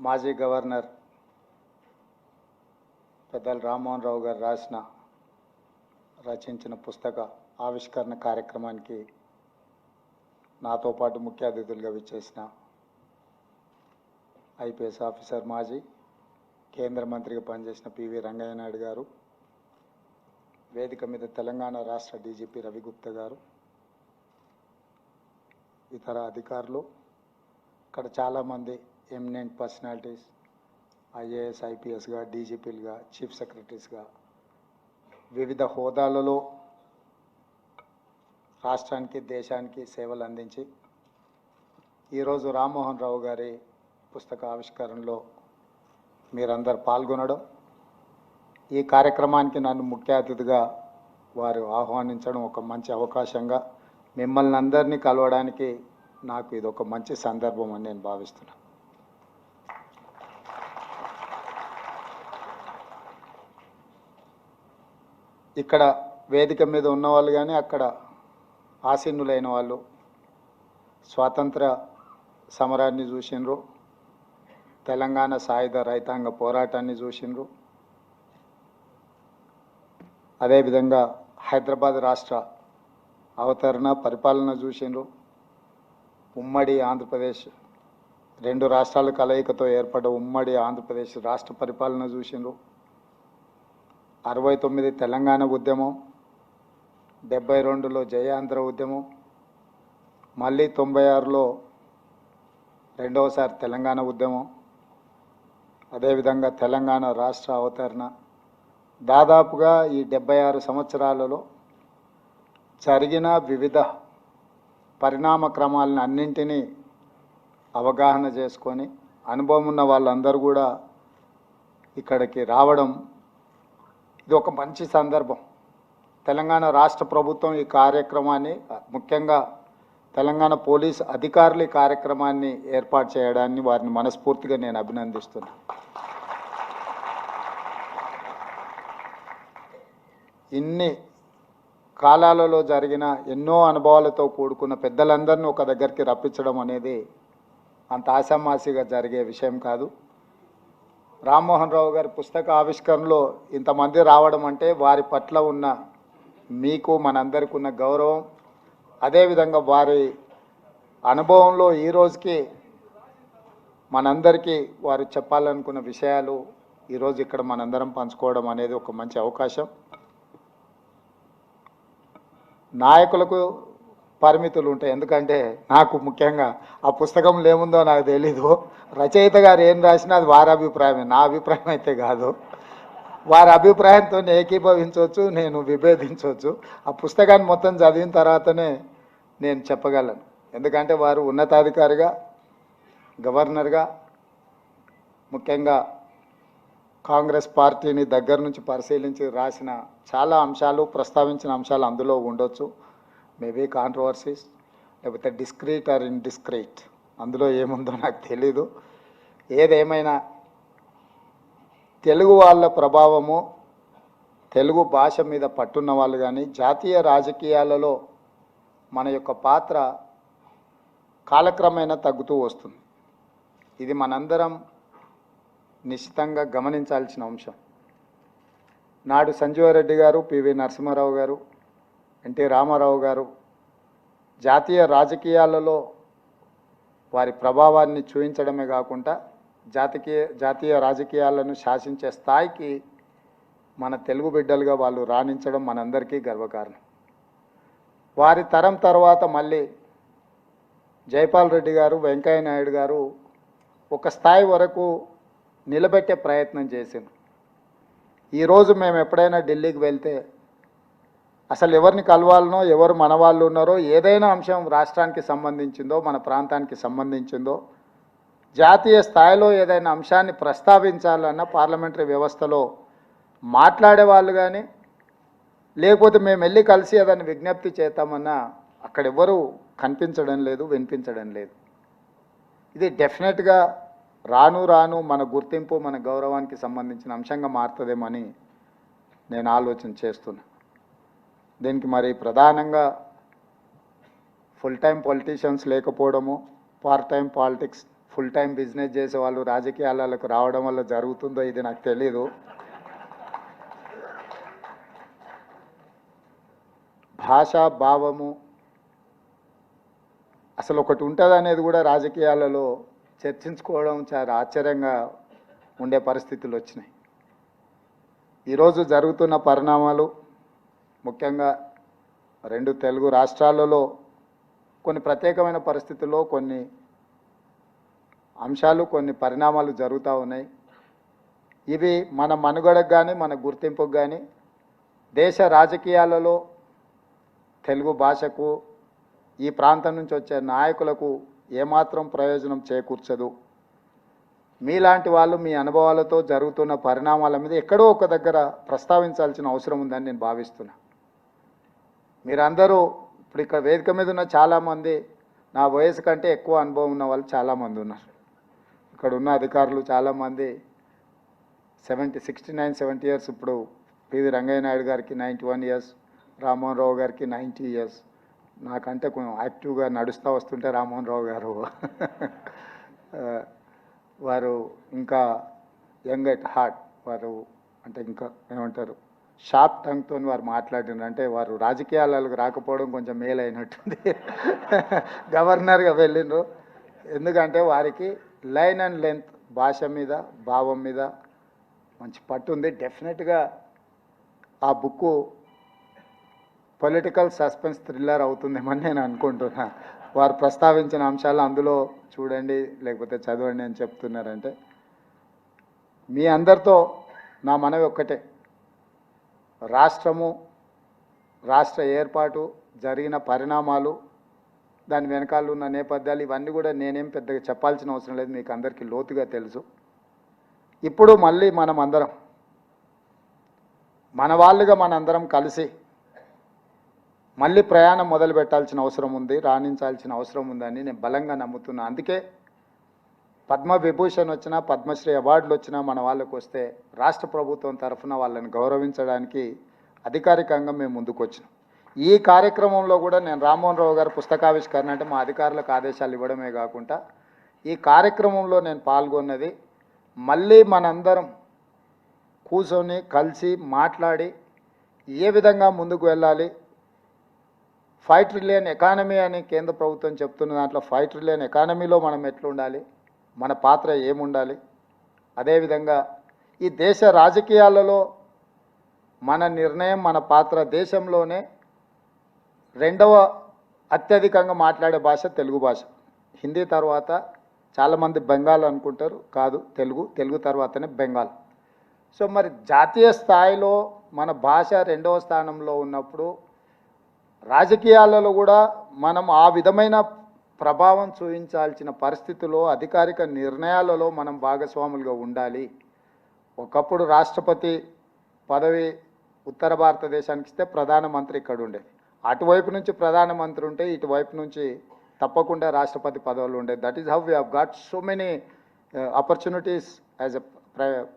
మాజీ గవర్నర్ పెద్దల రామ్మోహన్ రావు గారు రచించిన పుస్తక ఆవిష్కరణ కార్యక్రమానికి నాతో పాటు ముఖ్య అతిథులుగా విచ్చేసిన ఐపీఎస్ ఆఫీసర్ మాజీ కేంద్ర మంత్రిగా పనిచేసిన పివి రంగయ్య నాయుడు గారు, వేదిక మీద తెలంగాణ రాష్ట్ర డీజీపీ రవిగుప్తా గారు, ఇతర అధికారులు, ఇక్కడ చాలామంది ఎమినెంట్ పర్సనాలిటీస్, ఐఏఎస్ ఐపీఎస్గా, డీజీపీలుగా, చీఫ్ సెక్రటరీస్గా వివిధ హోదాలలో రాష్ట్రానికి దేశానికి సేవలు అందించి ఈరోజు రామ్మోహన్ రావు గారి పుస్తక ఆవిష్కరణలో మీరందరూ పాల్గొనడం, ఈ కార్యక్రమానికి నన్ను ముఖ్య అతిథిగా వారు ఆహ్వానించడం ఒక మంచి అవకాశంగా మిమ్మల్ని అందరినీ కలవడానికి నాకు ఇది ఒక మంచి సందర్భం అని నేను భావిస్తున్నాను. ఇక్కడ వేదిక మీద ఉన్నవాళ్ళు కానీ అక్కడ ఆసీనులైన వాళ్ళు స్వాతంత్ర సమరాన్ని చూసిండ్రు, తెలంగాణ సాయుధ రైతాంగ పోరాటాన్ని చూసిండ్రు, అదేవిధంగా హైదరాబాద్ రాష్ట్ర అవతరణ పరిపాలన చూసిండ్రు, ఉమ్మడి ఆంధ్రప్రదేశ్ రెండు రాష్ట్రాల కలయికతో ఏర్పడ్డ ఉమ్మడి ఆంధ్రప్రదేశ్ రాష్ట్ర పరిపాలన చూసిండ్రు, 69 తెలంగాణ ఉద్యమం, 72లో జయాంధ్ర ఉద్యమం, మళ్ళీ 96లో రెండవసారి తెలంగాణ ఉద్యమం, అదేవిధంగా తెలంగాణ రాష్ట్ర అవతరణ. దాదాపుగా ఈ 76 సంవత్సరాలలో జరిగిన వివిధ పరిణామ క్రమాలను అన్నింటినీ అవగాహన చేసుకొని అనుభవం ఉన్న వాళ్ళందరూ కూడా ఇక్కడికి రావడం ఇది ఒక మంచి సందర్భం. తెలంగాణ రాష్ట్ర ప్రభుత్వం ఈ కార్యక్రమాన్ని, ముఖ్యంగా తెలంగాణ పోలీస్ అధికారులు ఈ కార్యక్రమాన్ని ఏర్పాటు చేయడాన్ని వారిని మనస్ఫూర్తిగా నేను అభినందిస్తున్నాను. ఇన్ని కాలాలలో జరిగిన ఎన్నో అనుభవాలతో కూడుకున్న పెద్దలందరినీ ఒక దగ్గరికి రప్పించడం అనేది అంత ఆషామాషిగా జరిగే విషయం కాదు. రామ్మోహన్ రావు గారి పుస్తక ఆవిష్కరణలో ఇంతమంది రావడం అంటే వారి పట్ల ఉన్న మీకు మనందరికీ ఉన్న గౌరవం, అదేవిధంగా వారి అనుభవంలో ఈ రోజుకి మనందరికీ వారు చెప్పాలనుకున్న విషయాలు ఈరోజు ఇక్కడ మనందరం పంచుకోవడం అనేది ఒక మంచి అవకాశం. నాయకులకు పరిమితులు ఉంటాయి, ఎందుకంటే నాకు ముఖ్యంగా ఆ పుస్తకంలో ఏముందో నాకు తెలీదు. రచయిత గారు ఏం రాసినా అది వారి అభిప్రాయమే, నా అభిప్రాయం అయితే కాదు. వారి అభిప్రాయంతో ఏకీభవించవచ్చు, నేను విభేదించవచ్చు. ఆ పుస్తకాన్ని మొత్తం చదివిన తర్వాతనే నేను చెప్పగలను, ఎందుకంటే వారు ఉన్నతాధికారిగా, గవర్నర్గా, ముఖ్యంగా కాంగ్రెస్ పార్టీని దగ్గర నుంచి పరిశీలించి రాసిన చాలా అంశాలు, ప్రస్తావించిన అంశాలు అందులో ఉండొచ్చు. మేబీ కాంట్రవర్సీస్, లేకపోతే డిస్క్రీట్ ఆర్ ఇండిస్క్రీట్, అందులో ఏముందో నాకు తెలీదు. ఏదేమైనా తెలుగు వాళ్ళ ప్రభావము, తెలుగు భాష మీద పట్టున్న వాళ్ళు కానీ, జాతీయ రాజకీయాలలో మన యొక్క పాత్ర కాలక్రమేణా తగ్గుతూ వస్తుంది. ఇది మనందరం నిశ్చితంగా గమనించాల్సిన అంశం. నాడు సంజీవరెడ్డి గారు, పివి నరసింహారావు గారు, ఎన్టీ రామారావు గారు జాతీయ రాజకీయాలలో వారి ప్రభావాన్ని చూపించడమే కాకుండా జాతీయ రాజకీయాలను శాసించే స్థాయికి మన తెలుగు బిడ్డలుగా వాళ్ళు రాణించడం మనందరికీ గర్వకారణం. వారి తరం తర్వాత మళ్ళీ జైపాల్ రెడ్డి గారు, వెంకయ్య నాయుడు గారు ఒక స్థాయి వరకు నిలబెట్టే ప్రయత్నం చేసింది. ఈరోజు మేము ఎప్పుడైనా ఢిల్లీకి వెళ్తే అసలు ఎవరిని కలవాలనో, ఎవరు మన వాళ్ళు ఉన్నారో, ఏదైనా అంశం రాష్ట్రానికి సంబంధించిందో, మన ప్రాంతానికి సంబంధించిందో, జాతీయ స్థాయిలో ఏదైనా అంశాన్ని ప్రస్తావించాలన్నా పార్లమెంటరీ వ్యవస్థలో మాట్లాడే వాళ్ళు కానీ, లేకపోతే మేము వెళ్ళి కలిసి ఏదైనా విజ్ఞప్తి చేద్దామన్నా అక్కడ ఎవరు కనిపించడం లేదు, వినిపించడం లేదు. ఇది డెఫినెట్గా రాను మన గుర్తింపు, మన గౌరవానికి సంబంధించిన అంశంగా మారుతుందేమని నేను ఆలోచన చేస్తున్నా. దీనికి మరి ప్రధానంగా ఫుల్ టైం పొలిటీషియన్స్ లేకపోవడము, part time politics full time business చేసే వాళ్ళు రాజకీయాలకు రావడం వల్ల జరుగుతుందో ఇది నాకు తెలీదు. భాషా భావము అసలు ఒకటి ఉంటుంది అనేది కూడా రాజకీయాలలో చర్చించుకోవడం చాలా ఆశ్చర్యంగా ఉండే పరిస్థితులు వచ్చినాయి. ఈరోజు జరుగుతున్న పరిణామాలు ముఖ్యంగా రెండు తెలుగు రాష్ట్రాలలో కొన్ని ప్రత్యేకమైన పరిస్థితుల్లో కొన్ని అంశాలు కొన్ని పరిణామాలు జరుగుతూ ఉన్నాయి. ఇవి మన మనుగడకు కానీ మన గుర్తింపుకు కానీ దేశ రాజకీయాలలో తెలుగు భాషకు ఈ ప్రాంతం నుంచి వచ్చే నాయకులకు ఏమాత్రం ప్రయోజనం చేకూర్చదు. మీలాంటి వాళ్ళు మీ అనుభవాలతో జరుగుతున్న పరిణామాల మీద ఎక్కడో ఒక దగ్గర ప్రస్తావించాల్సిన అవసరం ఉందని నేను భావిస్తున్నా. మీరందరూ ఇప్పుడు ఇక్కడ వేదిక మీద ఉన్న చాలామంది నా వయసు కంటే ఎక్కువ అనుభవం ఉన్న వాళ్ళు చాలామంది ఉన్నారు. ఇక్కడ ఉన్న అధికారులు చాలామంది 69-70 ఇయర్స్. ఇప్పుడు పివి రంగయ్య నాయుడు గారికి 91 ఇయర్స్, రామ్మోహన్ రావు గారికి 90 ఇయర్స్. నాకంటే కొంచెం యాక్టివ్గా నడుస్తూ వస్తుంటే రామ్మోహన్ రావు గారు వారు ఇంకా యంగ్ ఎట్ హార్ట్. వారు అంటే ఇంకా ఏమంటారు షార్ప్ టంగ్తో వారు మాట్లాడినారు. అంటే వారు రాజకీయాలకు రాకపోవడం కొంచెం మేలు అయినట్టుంది. గవర్నర్గా వెళ్ళిండ్రు. ఎందుకంటే వారికి లైన్ అండ్ లెంత్ భాష మీద భావం మీద మంచి పట్టు ఉంది. డెఫినెట్గా ఆ బుక్కు పొలిటికల్ సస్పెన్స్ థ్రిల్లర్ అవుతుందేమని నేను అనుకుంటున్నా. వారు ప్రస్తావించిన అంశాలు అందులో చూడండి లేకపోతే చదవండి అని చెప్తున్నారంటే మీ అందరితో నా మనవి ఒక్కటే, రాష్ట్రము రాష్ట్ర ఏర్పాటు జరిగిన పరిణామాలు దాని వెనకాల ఉన్న నేపథ్యాలు ఇవన్నీ కూడా నేనేం పెద్దగా చెప్పాల్సిన అవసరం లేదు, మీకు అందరికీ లోతుగా తెలుసు. ఇప్పుడు మళ్ళీ మనం అందరం మన వాళ్ళుగా మనందరం కలిసి మళ్ళీ ప్రయాణం మొదలు పెట్టాల్సిన అవసరం ఉంది, రాణించాల్సిన అవసరం ఉందని నేను బలంగా నమ్ముతున్నా. అందుకే పద్మవిభూషణ్ వచ్చినా పద్మశ్రీ అవార్డులు వచ్చినా మన వాళ్ళకు వస్తే రాష్ట్ర ప్రభుత్వం తరఫున వాళ్ళని గౌరవించడానికి అధికారికంగా మేము ముందుకు వచ్చినాం. ఈ కార్యక్రమంలో కూడా నేను రామ్మోహన్ రావు గారు పుస్తకావిష్కరణ అంటే మా అధికారులకు ఆదేశాలు ఇవ్వడమే కాకుండా ఈ కార్యక్రమంలో నేను పాల్గొన్నది మళ్ళీ మనందరం కూర్చొని కలిసి మాట్లాడి ఏ విధంగా ముందుకు వెళ్ళాలి. 5 ట్రిలియన్ ఎకానమీ అని కేంద్ర ప్రభుత్వం చెప్తున్న దాంట్లో 5 ట్రిలియన్ ఎకానమీలో మనం ఎట్లుండాలి, మన పాత్ర ఏముండాలి, అదేవిధంగా ఈ దేశ రాజకీయాలలో మన నిర్ణయం మన పాత్ర. దేశంలోనే రెండవ అత్యధికంగా మాట్లాడే భాష తెలుగు భాష. హిందీ తర్వాత చాలామంది బెంగాల్ అనుకుంటారు, కాదు తెలుగు తర్వాతనే బెంగాల్. సో మరి జాతీయ స్థాయిలో మన భాష రెండవ స్థానంలో ఉన్నప్పుడు రాజకీయాలలో కూడా మనం ఆ విధమైన ప్రభావం చూపించాల్సిన పరిస్థితుల్లో అధికారిక నిర్ణయాలలో మనం భాగస్వాములుగా ఉండాలి. ఒకప్పుడు రాష్ట్రపతి పదవి ఉత్తర భారతదేశానికి ఇస్తే ప్రధానమంత్రి ఇక్కడ ఉండేది, అటువైపు నుంచి ప్రధానమంత్రి ఉంటే ఇటువైపు నుంచి తప్పకుండా రాష్ట్రపతి పదవులు ఉండేది. That is how we have got so many opportunities as a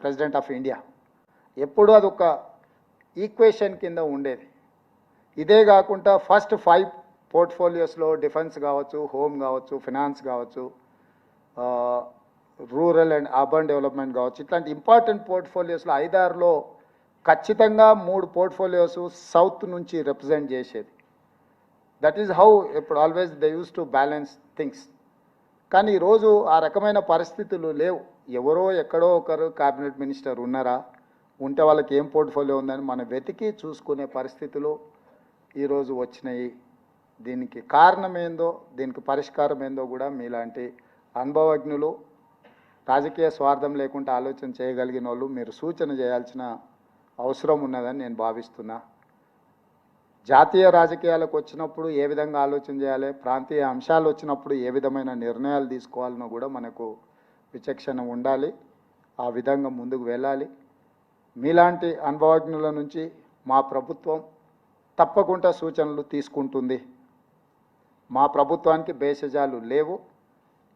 president of India. ఎప్పుడూ అదొక ఈక్వేషన్ కింద ఉండేది. ఇదే కాకుండా ఫస్ట్ 5 పోర్ట్ఫోలియోస్లో డిఫెన్స్ కావచ్చు, హోమ్ కావచ్చు, ఫినాన్స్ కావచ్చు, రూరల్ అండ్ అర్బన్ డెవలప్మెంట్ కావచ్చు, ఇట్లాంటి ఇంపార్టెంట్ పోర్ట్ఫోలియోస్లో 5-6లో ఖచ్చితంగా 3 పోర్ట్ఫోలియోస్ సౌత్ నుంచి రిప్రజెంట్ చేసేది. దట్ ఈజ్ హౌ ఇప్పుడు always they use to balance things. కానీ ఈరోజు ఆ రకమైన పరిస్థితులు లేవు. ఎవరో ఎక్కడో ఒకరు క్యాబినెట్ మినిస్టర్ ఉన్నారా, ఉంటే వాళ్ళకి ఏం పోర్ట్ఫోలియో ఉందని మనం వెతికి చూసుకునే పరిస్థితులు ఈరోజు వచ్చినాయి. దీనికి కారణం ఏందో, దీనికి పరిష్కారం ఏందో కూడా మీలాంటి అనుభవజ్ఞులు, రాజకీయ స్వార్థం లేకుండా ఆలోచన చేయగలిగిన వాళ్ళు మీరు సూచన చేయాల్సిన అవసరం ఉన్నదని నేను భావిస్తున్నా. జాతీయ రాజకీయాలకు వచ్చినప్పుడు ఏ విధంగా ఆలోచన చేయాలి, ప్రాంతీయ అంశాలు వచ్చినప్పుడు ఏ విధమైన నిర్ణయాలు తీసుకోవాలనో కూడా మనకు విచక్షణ ఉండాలి. ఆ విధంగా ముందుకు వెళ్ళాలి. మీలాంటి అనుభవజ్ఞుల నుంచి మా ప్రభుత్వం తప్పకుండా సూచనలు తీసుకుంటుంది. మా ప్రభుత్వానికి భేషజాలు లేవు.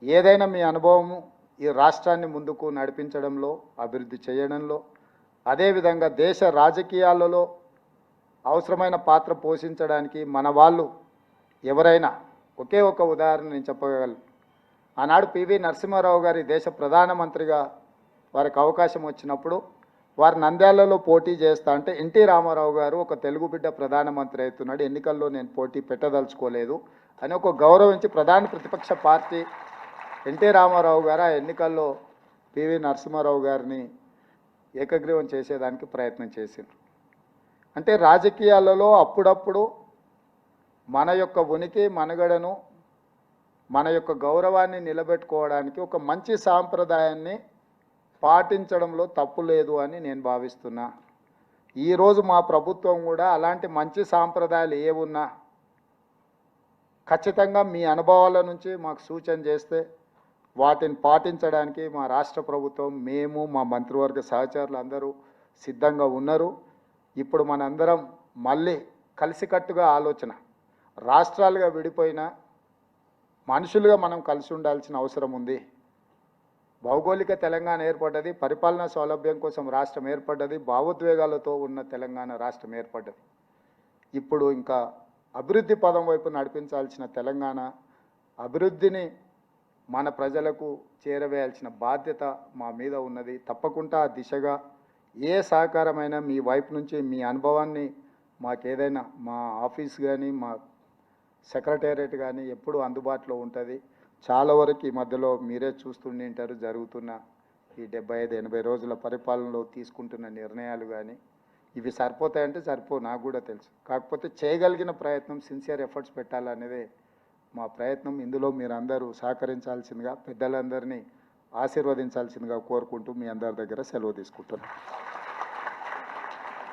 ఏదైనా మీ అనుభవము ఈ రాష్ట్రాన్ని ముందుకు నడిపించడంలో, అభివృద్ధి చేయడంలో, అదేవిధంగా దేశ రాజకీయాలలో అవసరమైన పాత్ర పోషించడానికి మన వాళ్ళు ఎవరైనా, ఒకే ఒక ఉదాహరణ నేను చెప్పగలను. ఆనాడు పివి నరసింహారావు గారి దేశ ప్రధానమంత్రిగా వారికి అవకాశం వచ్చినప్పుడు వారు నంద్యాలలో పోటీ చేస్తా అంటే ఎన్టీ రామారావు గారు ఒక తెలుగు బిడ్డ ప్రధానమంత్రి అవుతున్నాడు, ఎన్నికల్లో నేను పోటీ పెట్టదలుచుకోలేదు అని ఒక గౌరవించి ప్రధాన ప్రతిపక్ష పార్టీ ఎన్టీ రామారావు గారు ఆ ఎన్నికల్లో పివి నరసింహారావు గారిని ఏకగ్రీవం చేసేదానికి ప్రయత్నం చేసింది. అంటే రాజకీయాలలో అప్పుడప్పుడు మన యొక్క ఉనికి మనుగడను మన యొక్క గౌరవాన్ని నిలబెట్టుకోవడానికి ఒక మంచి సాంప్రదాయాన్ని పాటించడంలో తప్పు లేదు అని నేను భావిస్తున్నా. ఈరోజు మా ప్రభుత్వం కూడా అలాంటి మంచి సాంప్రదాయాలు ఏమున్నా ఖచ్చితంగా మీ అనుభవాల నుంచి మాకు సూచన చేస్తే వాటిని పాటించడానికి మా రాష్ట్ర ప్రభుత్వం, మేము, మా మంత్రివర్గ సహచరులు అందరూ సిద్ధంగా ఉన్నారు. ఇప్పుడు మనందరం మళ్ళీ కలిసికట్టుగా ఆలోచన, రాష్ట్రాలుగా విడిపోయిన మనుషులుగా మనం కలిసి ఉండాల్సిన అవసరం ఉంది. భౌగోళిక తెలంగాణ ఏర్పడ్డది, పరిపాలనా సౌలభ్యం కోసం రాష్ట్రం ఏర్పడ్డది, భావోద్వేగాలతో ఉన్న తెలంగాణ రాష్ట్రం ఏర్పడ్డది. ఇప్పుడు ఇంకా అభివృద్ధి పదం వైపు నడిపించాల్సిన తెలంగాణ అభివృద్ధిని మన ప్రజలకు చేరవేయాల్సిన బాధ్యత మా మీద ఉన్నది. తప్పకుండా ఆ దిశగా ఏ సహకారమైనా మీ వైపు నుంచి మీ అనుభవాన్ని మాకేదైనా మా ఆఫీస్ కానీ మా సెక్రటేరియట్ కానీ ఎప్పుడూ అందుబాటులో ఉంటుంది. చాలా వరకు ఈ మధ్యలో మీరే చూస్తుంటారు జరుగుతున్న ఈ 75-80 రోజుల పరిపాలనలో తీసుకుంటున్న నిర్ణయాలు కానీ ఇవి సరిపోతాయంటే నాకు కూడా తెలుసు. కాకపోతే చేయగలిగిన ప్రయత్నం, సిన్సియర్ ఎఫర్ట్స్ పెట్టాలనేదే మా ప్రయత్నం. ఇందులో మీరందరూ సహకరించాల్సిందిగా, పెద్దలందరినీ ఆశీర్వదించాల్సిందిగా కోరుకుంటూ మీ అందరి దగ్గర సెలవు తీసుకుంటున్నాను.